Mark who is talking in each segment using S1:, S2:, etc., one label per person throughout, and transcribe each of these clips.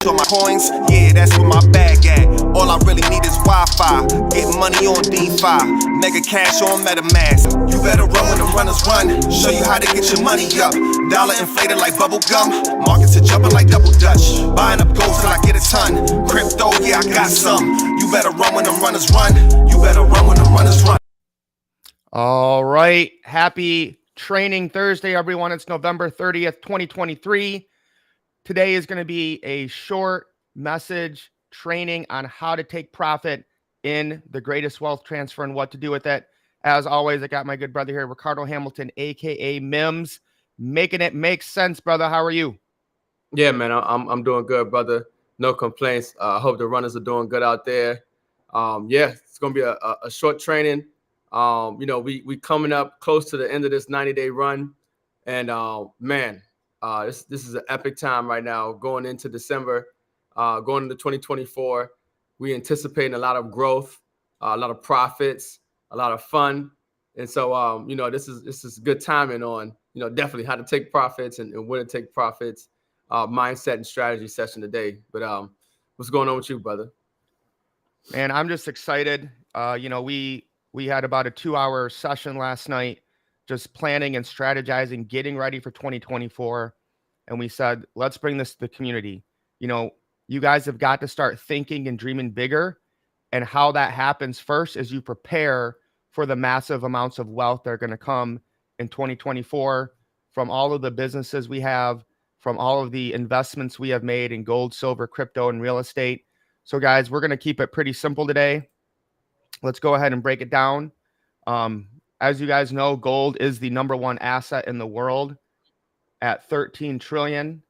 S1: on my coins, yeah, that's where my bag at. All I really need is Wi-Fi, getting money on DeFi, mega cash on M.I.M.S. You better run when the runners run, show you how to get your money up. Dollar inflated like bubble gum, markets are jumping like double dutch. Buying up gold till I get a ton, crypto, yeah, I got some. You better run when the runners run, you better run when the runners run.
S2: All right, happy Training Thursday, everyone. It's November 30th, 2023. Today is going to be a short message training on how to take profit in the greatest wealth transfer and what to do with it. As always, I got my good brother here, Ricardo Hamilton, aka M.I.M.S, making it make sense, brother. How are you?
S3: Yeah, man, I'm doing good, brother. No complaints. I hope the runners are doing good out there. Yeah, it's gonna be a short training. We coming up close to the end of this 90-day run, and man, this is an epic time right now. Going into December, going into 2024, we anticipating a lot of growth, a lot of profits, a lot of fun, and so this is good timing on definitely how to take profits and when to take profits. Mindset and strategy session today. But what's going on with you, brother?
S2: Man, I'm just excited. We had about a 2-hour session last night, just planning and strategizing, getting ready for 2024. And we said, let's bring this to the community. You guys have got to start thinking and dreaming bigger. And how that happens first is you prepare for the massive amounts of wealth that are going to come in 2024 from all of the businesses we have, from all of the investments we have made in gold, silver, crypto, and real estate. So guys, we're going to keep it pretty simple today. Let's go ahead and break it down. As you guys know, gold is the #1 asset in the world at 13 trillion.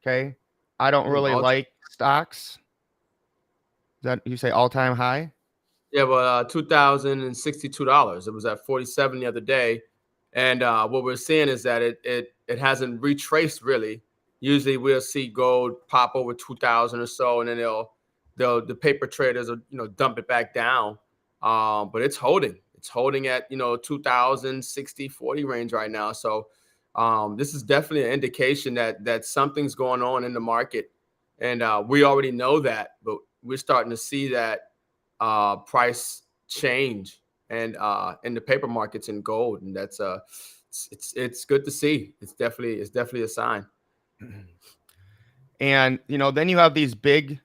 S2: Okay. I don't really like stocks. Is that you say all-time high?
S3: Yeah, well, $2,062. It was at 47 the other day. And what we're seeing is that it hasn't retraced really. Usually we'll see gold pop over 2,000 or so, and then the paper traders will dump it back down. But it's holding. It's holding at 2,060, 40 range right now. So this is definitely an indication that something's going on in the market, and we already know that, but we're starting to see that price change and in the paper markets in gold, and that's it's good to see. It's definitely a sign.
S2: And then you have these big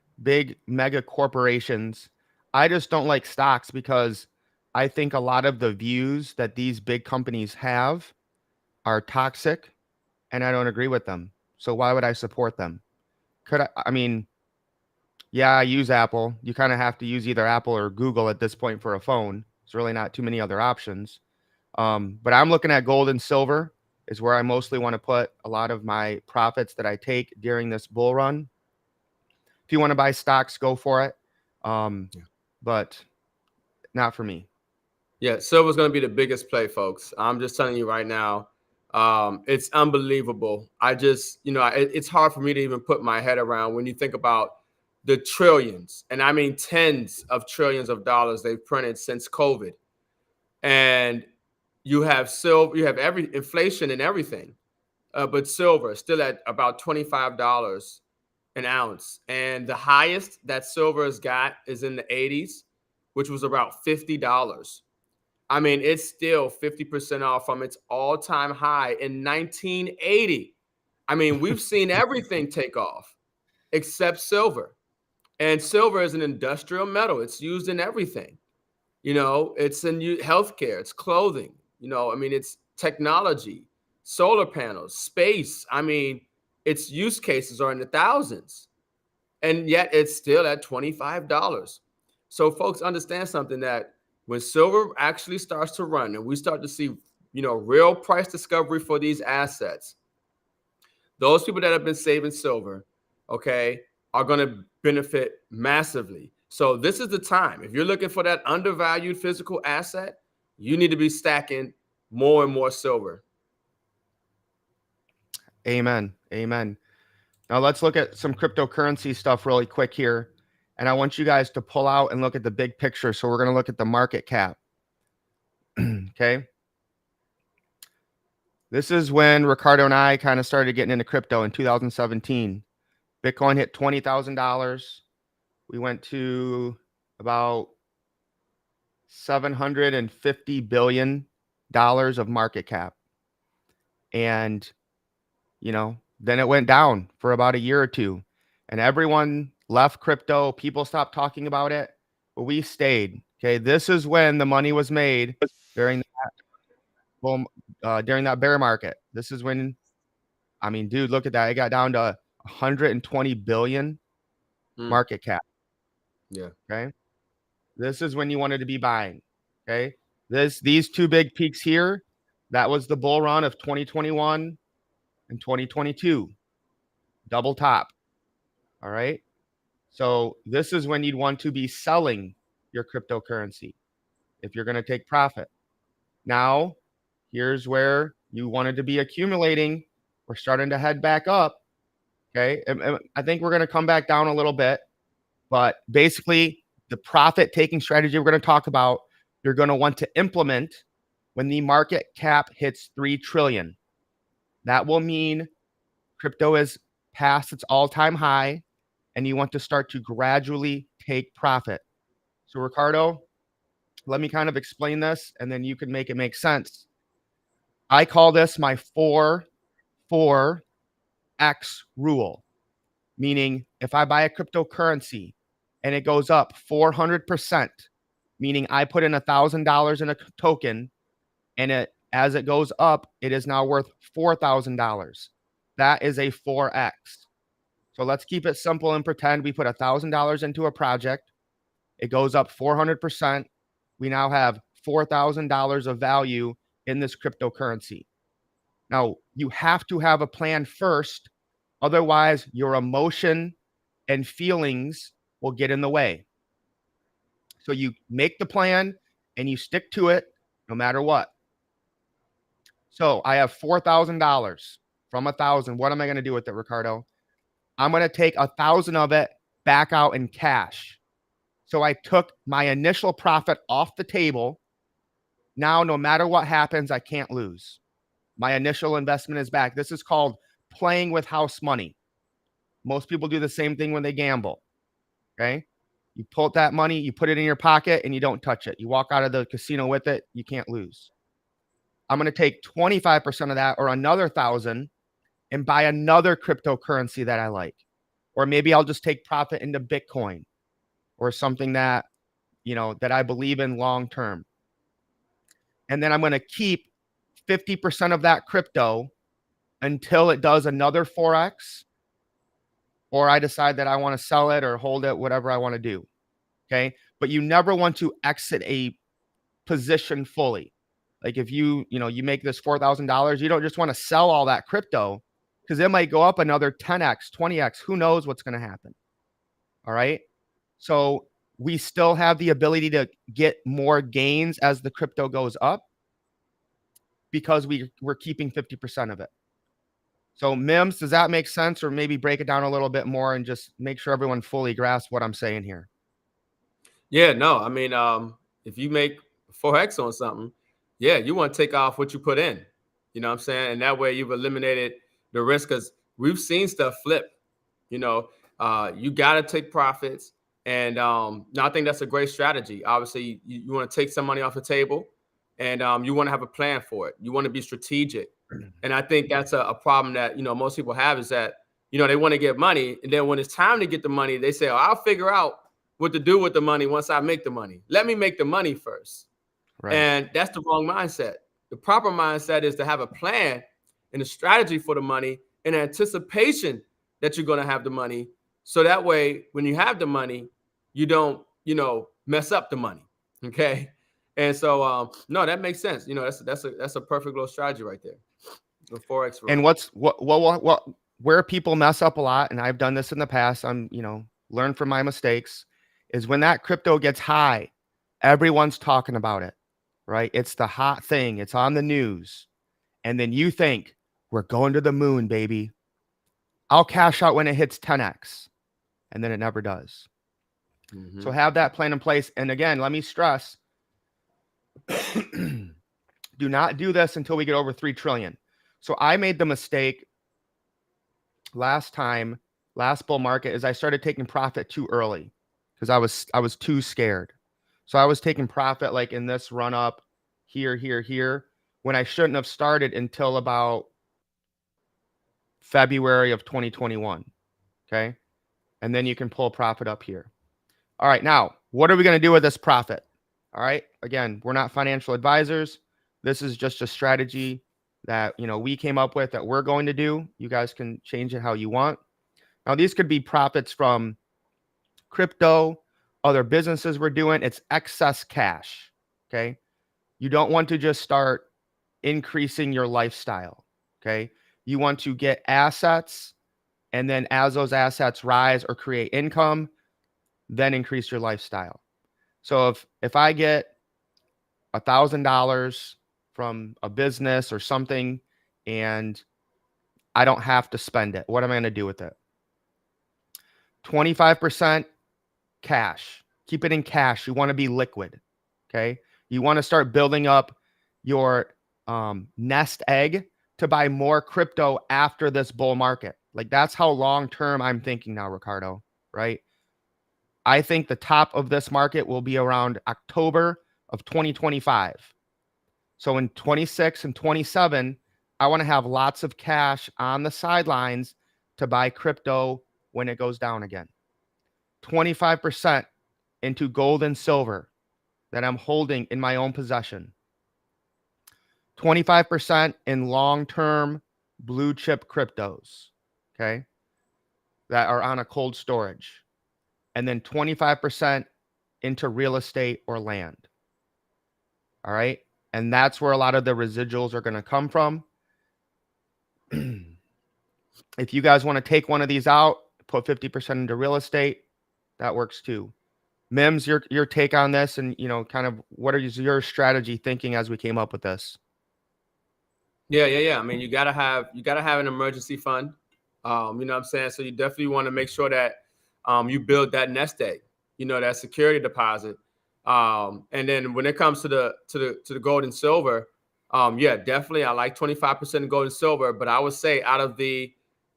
S2: mega corporations. I just don't like stocks because I think a lot of the views that these big companies have are toxic, and I don't agree with them. So why would I support them? Yeah, I use Apple. You kind of have to use either Apple or Google at this point for a phone. There's really not too many other options. But I'm looking at gold and silver is where I mostly want to put a lot of my profits that I take during this bull run. If you want to buy stocks, go for it. But not for me.
S3: Yeah, silver's going to be the biggest play, folks. I'm just telling you right now. It's unbelievable. It's hard for me to even put my head around when you think about the trillions, and I mean tens of trillions of dollars they've printed since COVID. And you have silver, you have every inflation and everything, but silver is still at about $25 an ounce. And the highest that silver has got is in the 80s, which was about $50. I mean, it's still 50% off from its all-time high in 1980. I mean, we've seen everything take off except silver. And silver is an industrial metal. It's used in everything. It's in healthcare, it's clothing, it's technology, solar panels, space. I mean, its use cases are in the thousands. And yet it's still at $25. So folks understand something, that when silver actually starts to run and we start to see, real price discovery for these assets, those people that have been saving silver, okay, are going to benefit massively. So this is the time. If you're looking for that undervalued physical asset, you need to be stacking more and more silver.
S2: Amen. Amen. Now let's look at some cryptocurrency stuff really quick here. And I want you guys to pull out and look at the big picture. So we're going to look at the market cap. Okay. This is when Ricardo and I kind of started getting into crypto in 2017. Bitcoin hit $20,000. We went to about $750 billion of market cap. And, then it went down for about a year or two. And everyone left crypto. People stopped talking about it. But we stayed. Okay. This is when the money was made during during that bear market. This is when, dude, look at that. It got down to 120 billion market cap.
S3: Yeah.
S2: Okay. This is when you wanted to be buying. Okay. These two big peaks here, that was the bull run of 2021 and 2022. Double top. All right. So this is when you'd want to be selling your cryptocurrency if you're going to take profit. Now, here's where you wanted to be accumulating. We're starting to head back up. Okay. And I think we're going to come back down a little bit, but basically the profit taking strategy we're going to talk about, you're going to want to implement when the market cap hits 3 trillion. That will mean crypto is past its all-time high and you want to start to gradually take profit. So Ricardo, let me kind of explain this and then you can make it make sense. I call this my 4-4-X rule, meaning if I buy a cryptocurrency and it goes up 400%, meaning I put in $1,000 in a token and as it goes up, it is now worth $4,000. That is a 4X. So let's keep it simple and pretend we put $1,000 into a project. It goes up 400%. We now have $4,000 of value in this cryptocurrency. Now, you have to have a plan first. Otherwise, your emotion and feelings will get in the way. So you make the plan and you stick to it no matter what. So I have $4,000 from 1,000. What am I going to do with it, Ricardo? I'm going to take 1,000 of it back out in cash. So I took my initial profit off the table. Now, no matter what happens, I can't lose. My initial investment is back. This is called playing with house money. Most people do the same thing when they gamble. Okay. You pull that money, you put it in your pocket and you don't touch it. You walk out of the casino with it. You can't lose. I'm going to take 25% of that or another 1,000 and buy another cryptocurrency that I like. Or maybe I'll just take profit into Bitcoin or something that, that I believe in long term. And then I'm going to keep 50% of that crypto until it does another 4X, or I decide that I want to sell it or hold it, whatever I want to do. Okay. But you never want to exit a position fully. Like if you make this $4,000, you don't just want to sell all that crypto because it might go up another 10X, 20X. Who knows what's going to happen? All right. So we still have the ability to get more gains as the crypto goes up because we're keeping 50% of it. So M.I.M.S, does that make sense? Or maybe break it down a little bit more and just make sure everyone fully grasps what I'm saying here.
S3: Yeah, no, I mean, if you make 4X on something, yeah, you want to take off what you put in. You know what I'm saying? And that way you've eliminated the risk because we've seen stuff flip. You got to take profits. And no, I think that's a great strategy. Obviously, you want to take some money off the table and you want to have a plan for it. You want to be strategic. And I think that's a problem that, most people have is that, they want to get money. And then when it's time to get the money, they say, oh, I'll figure out what to do with the money once I make the money. Let me make the money first. Right. And that's the wrong mindset. The proper mindset is to have a plan and a strategy for the money in anticipation that you're going to have the money. So that way, when you have the money, you don't, mess up the money. Okay. And so, no, that makes sense. That's a perfect little strategy right there. The Forex.
S2: And what where people mess up a lot, and I've done this in the past, I'm, learn from my mistakes, is when that crypto gets high, everyone's talking about it, right? It's the hot thing. It's on the news. And then you think, we're going to the moon, baby. I'll cash out when it hits 10X. And then it never does. Mm-hmm. So have that plan in place. And again, let me stress, do not do this until we get over 3 trillion. So I made the mistake last time last bull market is I started taking profit too early because I was too scared. So I was taking profit like in this run up here, here, when I shouldn't have started until about February of 2021. Okay. And then you can pull profit up here. All right. Now, what are we going to do with this profit? All right. Again, we're not financial advisors. This is just a strategy that, we came up with that we're going to do. You guys can change it how you want. Now, these could be profits from crypto, other businesses we're doing. It's excess cash. Okay. You don't want to just start increasing your lifestyle. Okay. You want to get assets. And then as those assets rise or create income, then increase your lifestyle. So if I get $1,000 from a business or something and I don't have to spend it, what am I going to do with it? 25% cash. Keep it in cash. You want to be liquid. Okay. You want to start building up your nest egg to buy more crypto after this bull market. Like that's how long term I'm thinking now, Ricardo, right? I think the top of this market will be around October of 2025. So in 26 and 27, I want to have lots of cash on the sidelines to buy crypto when it goes down again. 25% into gold and silver that I'm holding in my own possession. 25% in long-term blue chip cryptos, okay, that are on a cold storage. And then 25% into real estate or land. All right. And that's where a lot of the residuals are going to come from. If you guys want to take one of these out, put 50% into real estate, that works too. M.I.M.S, your take on this and, kind of what are your strategy thinking as we came up with this?
S3: Yeah. I mean, you gotta have an emergency fund. You know what I'm saying? So you definitely want to make sure that you build that nest egg, that security deposit. And then when it comes to the gold and silver, yeah, definitely I like 25% gold and silver, but I would say out of the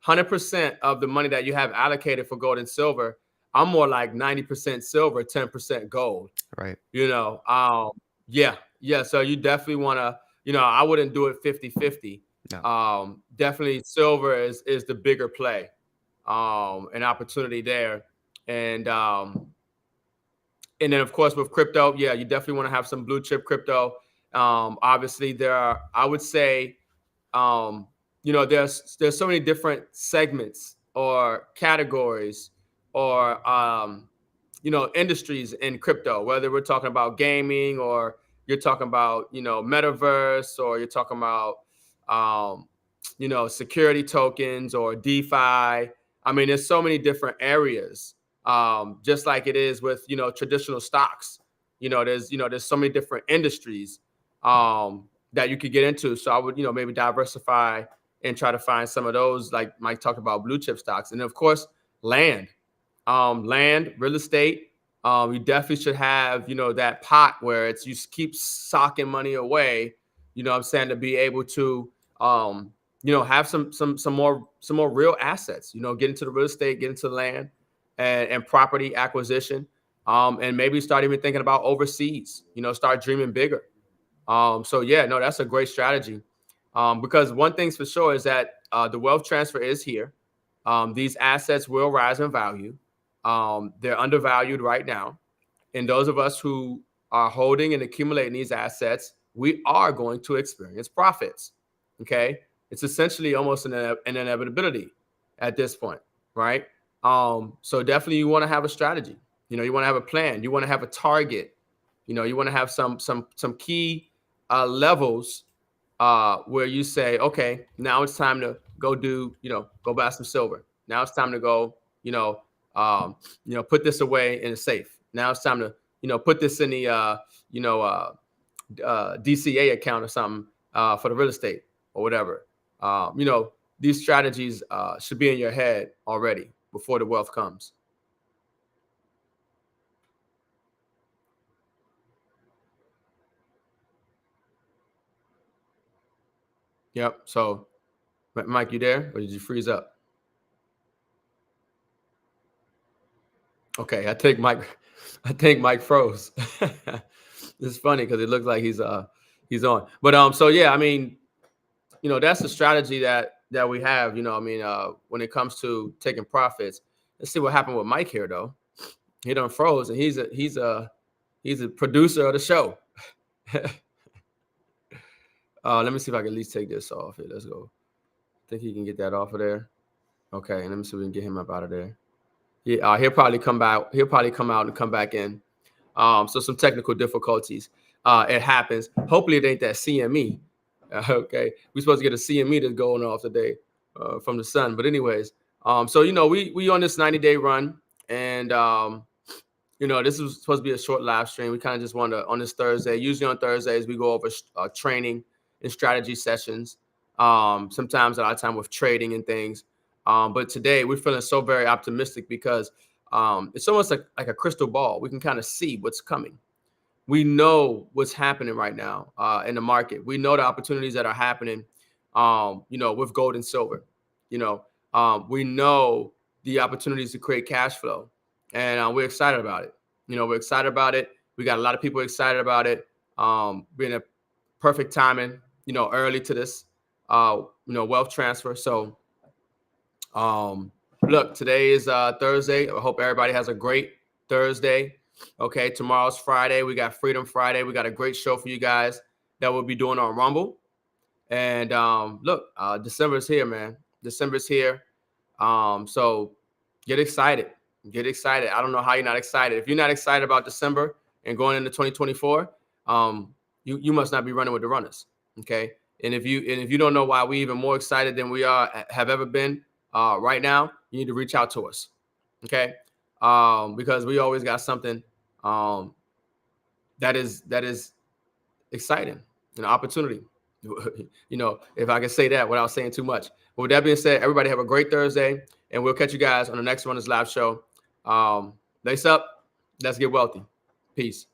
S3: 100% of the money that you have allocated for gold and silver, I'm more like 90% silver, 10% gold.
S2: Right.
S3: Yeah. So you definitely want to, I wouldn't do it 50-50.
S2: No.
S3: Definitely silver is the bigger play, an opportunity there. And then of course with crypto, yeah, you definitely want to have some blue chip crypto. Obviously there are, I would say, there's so many different segments or categories or industries in crypto, whether we're talking about gaming or you're talking about, metaverse, or you're talking about, security tokens or DeFi. I mean, there's so many different areas, just like it is with, traditional stocks. There's so many different industries that you could get into. So I would, maybe diversify and try to find some of those, like Mike talked about, blue chip stocks. And of course, land, real estate. You definitely should have, that pot where you keep socking money away, what I'm saying, to be able to, have some more real assets, get into the real estate, get into land and property acquisition. And maybe start even thinking about overseas, start dreaming bigger. So yeah, no, that's a great strategy. Because one thing's for sure is that the wealth transfer is here. These assets will rise in value. They're undervalued right now. And those of us who are holding and accumulating these assets, we are going to experience profits. Okay. It's essentially almost an inevitability at this point, right? So definitely you want to have a strategy. You want to have a plan. You want to have a target. You want to have some key levels where you say, okay, now it's time to go go buy some silver. Now it's time to go, put this away in a safe. Now it's time to, put this in the, DCA account or something for the real estate or whatever. These strategies should be in your head already before the wealth comes. Yep. So, Mike, you there, or did you freeze up? Okay, I think Mike froze. It's funny because it looks like he's on. But so yeah, I mean, that's the strategy that we have. When it comes to taking profits. Let's see what happened with Mike here though. He done froze, and he's a producer of the show. Let me see if I can at least take this off here. Let's go. I think he can get that off of there. Okay, and let me see if we can get him up out of there. Yeah, he'll probably come back. He'll probably come out and come back in. So some technical difficulties. It happens. Hopefully it ain't that CME. Okay, we're supposed to get a CME that's going off today from the sun. But anyways, so we on this 90-day run, and this is supposed to be a short live stream. We kind of just want to on this Thursday. Usually on Thursdays we go over training and strategy sessions. Sometimes a lot of time with trading and things. But today we're feeling so very optimistic because it's almost like a crystal ball. We can kind of see what's coming. We know what's happening right now in the market. We know the opportunities that are happening, with gold and silver. We know the opportunities to create cash flow, and we're excited about it. We're excited about it. We got a lot of people excited about it. Being a perfect timing, early to this, wealth transfer. So, look, today is Thursday. I hope everybody has a great Thursday. Okay, tomorrow's Friday. We got Freedom Friday. We got a great show for you guys that we'll be doing on Rumble. And look, December's here, man. December's here. So get excited. Get excited. I don't know how you're not excited. If you're not excited about December and going into 2024, you must not be running with the runners. Okay. And if you don't know why we even more excited than we have ever been right now, you need to reach out to us. Okay. Because we always got something that is exciting, an opportunity. If I can say that without saying too much. But with that being said, everybody have a great Thursday, and we'll catch you guys on the next Runners Live show. Lace up. Let's get wealthy. Peace.